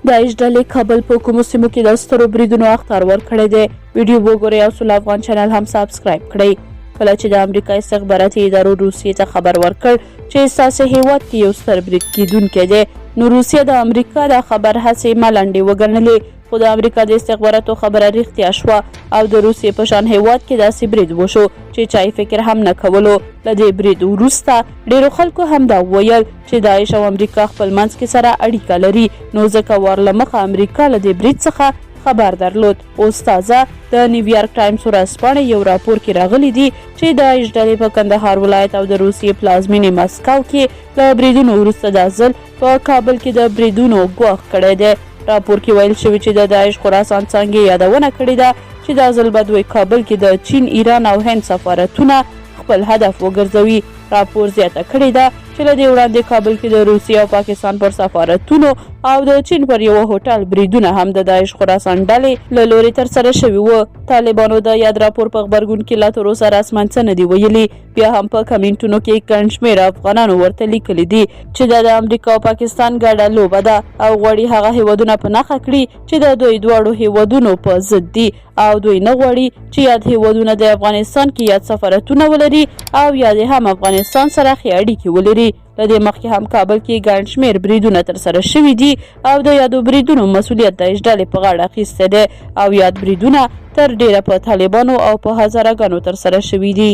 داعش ډلې کابل په کومو سیمو کې د سترو بریدونو اخطار ورکړی دی. ویډیو وګورئ او سول افغان چینل هم سابسکرایب کړئ. کله چې د امریکا استخباراتي ادارو روسیې ته خبر ورکړ چې ستاسې هیواد کې یو ستر برید کیدونکی دی، نو روسیه د امریکا دا خبر هسې ملنډې وګڼلې، خو د امریکا د استخباراتو خبره رښتیا شوه او د روسیې په شان هیواد کې داسې برید وشو چې چا یې فکر هم نه کولو. له دې برید وروسته ډیرو خلکو هم دا وویل چې داعش او امریکا خپل منځ کې سره اړیکه لري، نو ځکه ورلمخه امریکا له دې برید څخه خبر درلود. اوس تازه د نیویارک ټایمز ورځپاڼې یو راپور کې راغلی دی چې داعش ډلې په کندهار ولایت او د روسیې پلازمینې مسکو کې له بریدونو وروسته دا ځل په کابل کې د بریدونو ګواښ کړی دی. راپور کې ویل شوي چې د داعش خراسان څانګې یادونه کړې ده چې دا ځل به دوی کابل کې د چین، ایران او هند سفارتونه خپل هدف وګرځوي. راپور زیاته کړې ده چې له دې وړاندې کابل کې د روسیې او پاکستان پر سفارتونو او د چین پر یو هوټل بریدونه هم د داعش خراسان ډلې له لوري ترسره شوي وو. طالبانو د یاد راپور په غبرګون کې لا تر اوسه رسماً څه نه دي ویلي. بیا هم په کمنټونو کې ګڼ شمېره افغانانو ورته لیکلي دي چې دا د امریکا او پاکستان ګډه لوبه ده او غواړي هغه هیوادونه په نښه کړي چې د دوی دواړو هیوادونو په ضد دي او دوی نه غواړي چې یاد هیوادونه د افغانستان کې یاد سفارتونه ولري او یا د هم افغانستان سره ښې اړیکې ولري. له دې مخکې هم کابل کې ګڼ شمېر بریدونه ترسره شوي دي او د یادو بریدونو مسؤلیت داعش ډلې په غاړه اخیستی دی او یاد بریدونه تر ډیره په طالبانو او په هزاره ګانو ترسره شوي دي.